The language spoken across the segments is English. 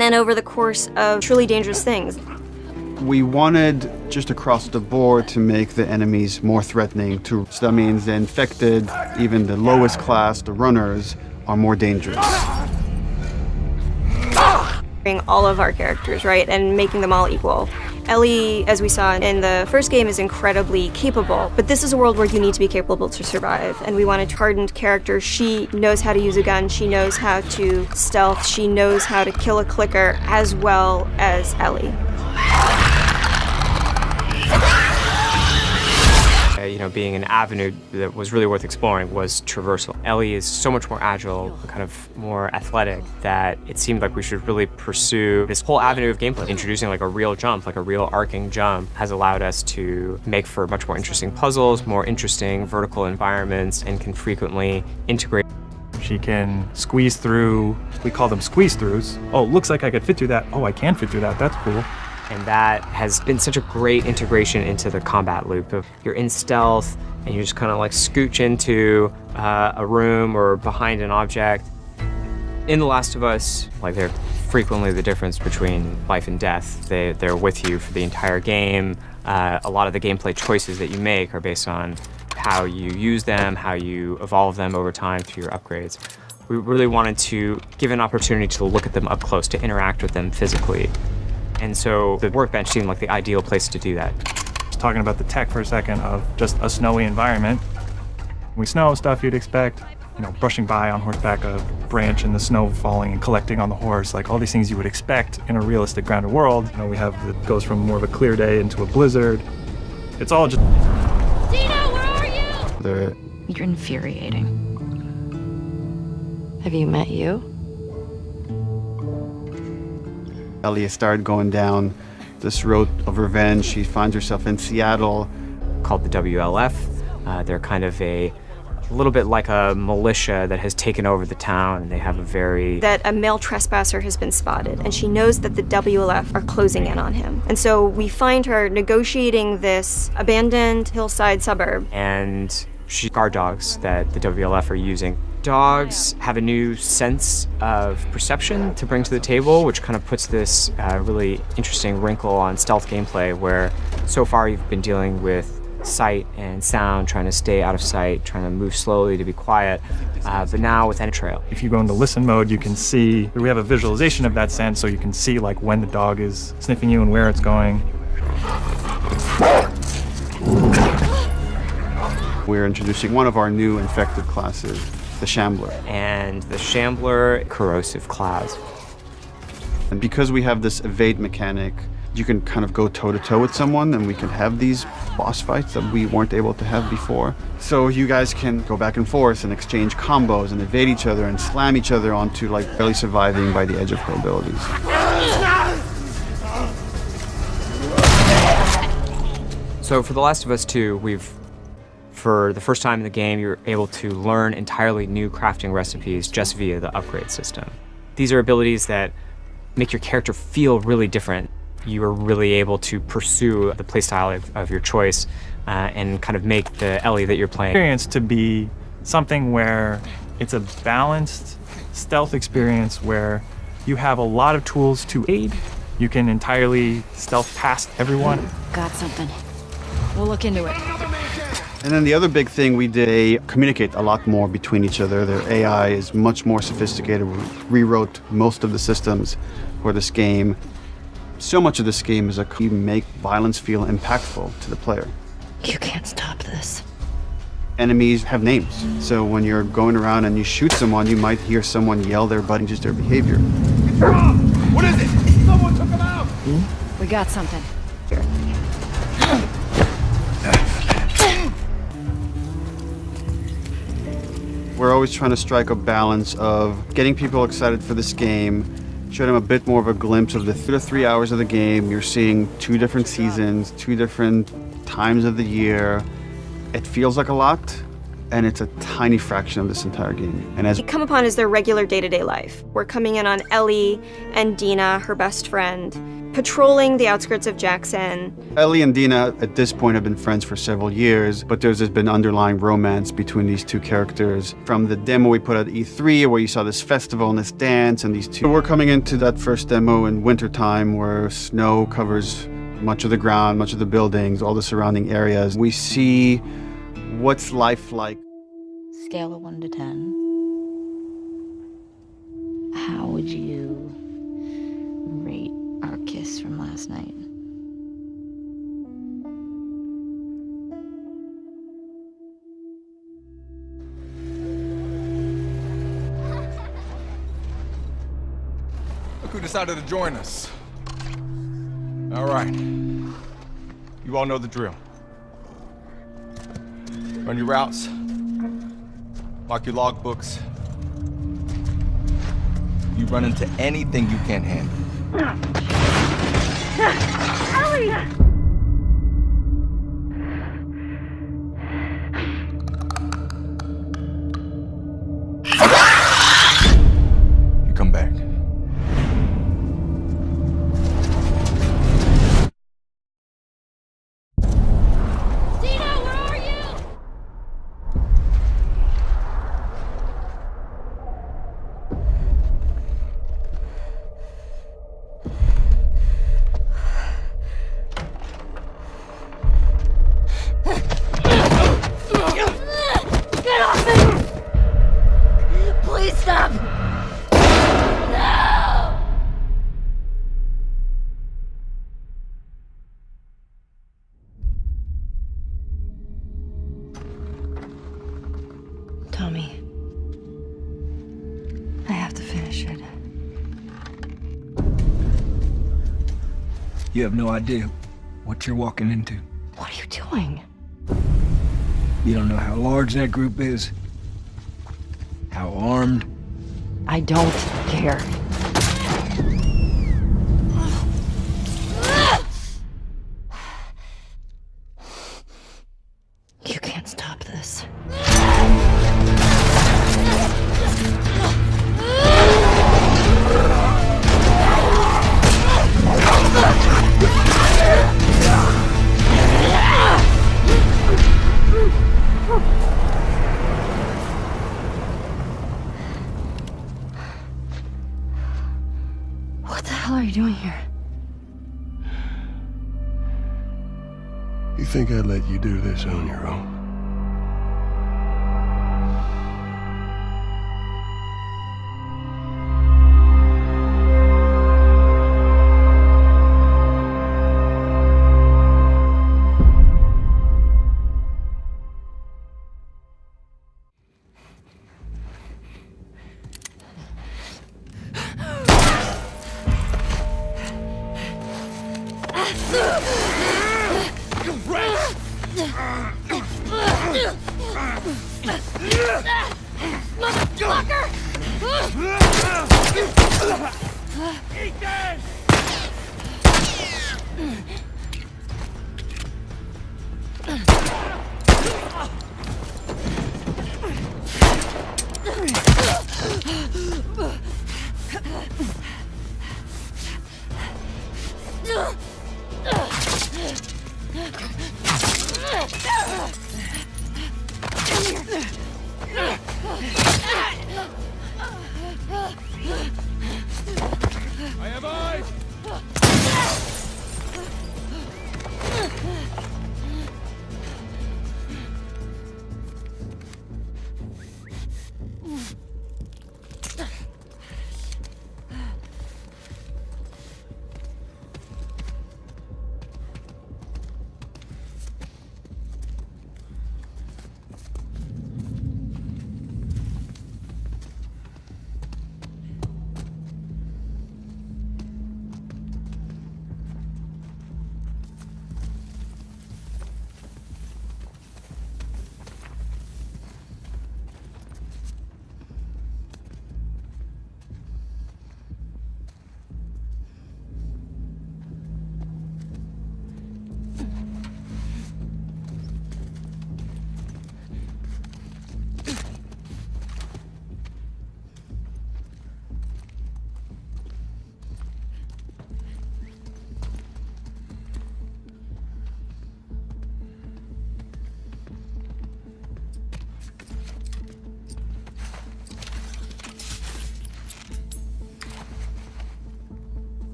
and then over the course of truly dangerous things. We wanted just across the board to make the enemies more threatening. So that means the infected, even the lowest class, the runners, are more dangerous. All of our characters, right, and making them all equal. Ellie, as we saw in the first game, is incredibly capable, but this is a world where you need to be capable to survive, and we want a hardened character. She knows how to use a gun, she knows how to stealth, she knows how to kill a clicker as well as Ellie. Being an avenue that was really worth exploring was traversal. Ellie is so much more agile, kind of more athletic, that it seemed like we should really pursue this whole avenue of gameplay. Introducing like a real jump, like a real arcing jump, has allowed us to make for much more interesting puzzles, more interesting vertical environments, and can frequently integrate. She can squeeze through, we call them squeeze-throughs. Oh, looks like I could fit through that. Oh, I can fit through that, that's cool. And that has been such a great integration into the combat loop of you're in stealth and you just kind of like scooch into a room or behind an object. In The Last of Us, like they're frequently the difference between life and death. They're with you for the entire game. A lot of the gameplay choices that you make are based on how you use them, how you evolve them over time through your upgrades. We really wanted to give an opportunity to look at them up close, to interact with them physically. And so the workbench seemed like the ideal place to do that. Just talking about the tech for a second of just a snowy environment. We snow stuff you'd expect, brushing by on horseback, a branch in the snow falling and collecting on the horse, like all these things you would expect in a realistic grounded world. We have it goes from more of a clear day into a blizzard. It's all just... Dina, where are you? You're infuriating. Have you met you? Ellie started going down this road of revenge. She finds herself in Seattle. Called the WLF. They're kind of a little bit like a militia that has taken over the town, and they have that a male trespasser has been spotted, and she knows that the WLF are closing in on him. And so we find her negotiating this abandoned hillside suburb. And she's guard dogs that the WLF are using. Dogs have a new sense of perception to bring to the table, which kind of puts this really interesting wrinkle on stealth gameplay, where so far you've been dealing with sight and sound, trying to stay out of sight, trying to move slowly to be quiet, but now with any trail. If you go into listen mode, you can see, we have a visualization of that sense, so you can see like when the dog is sniffing you and where it's going. We're introducing one of our new infected classes, the Shambler. And the Shambler, corrosive class. And because we have this evade mechanic, you can kind of go toe-to-toe with someone, and we can have these boss fights that we weren't able to have before. So you guys can go back and forth and exchange combos and evade each other and slam each other onto like barely surviving by the edge of her abilities. So for The Last of Us 2, for the first time in the game, you're able to learn entirely new crafting recipes just via the upgrade system. These are abilities that make your character feel really different. You are really able to pursue the playstyle of your choice and kind of make the Ellie that you're playing. Experience to be something where it's a balanced stealth experience where you have a lot of tools to aid. You can entirely stealth past everyone. Got something. We'll look into it. And then the other big thing we did, they communicate a lot more between each other. Their AI is much more sophisticated. We rewrote most of the systems for this game. So much of this game is you make violence feel impactful to the player. You can't stop this. Enemies have names. So when you're going around and you shoot someone, you might hear someone yell their butt, just their behavior. What is it? Someone took him out! We got something. We're always trying to strike a balance of getting people excited for this game, show them a bit more of a glimpse of the 3 hours of the game. You're seeing 2 different seasons, 2 different times of the year. It feels like a lot, and it's a tiny fraction of this entire game. And as we come upon is their regular day-to-day life. We're coming in on Ellie and Dina, her best friend, patrolling the outskirts of Jackson. Ellie and Dina at this point have been friends for several years, but there's been underlying romance between these two characters. From the demo we put at E3, where you saw this festival and this dance, and these two were coming into that first demo in wintertime where snow covers much of the ground, much of the buildings, all the surrounding areas. We see what's life like. Scale of 1 to 10. How would you rate our kiss from last night? Look who decided to join us. All right. You all know the drill. Run your routes. Mark your logbooks. You run into anything you can't handle. You come back. Dina, where are you? Get off me! Please stop! No! Tommy, I have to finish it. You have no idea what you're walking into. What are you doing? You don't know how large that group is, how armed. I don't care. You can't stop this. What the hell are you doing here? You think I'd let you do this on your own? I have eyes!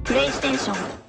PlayStation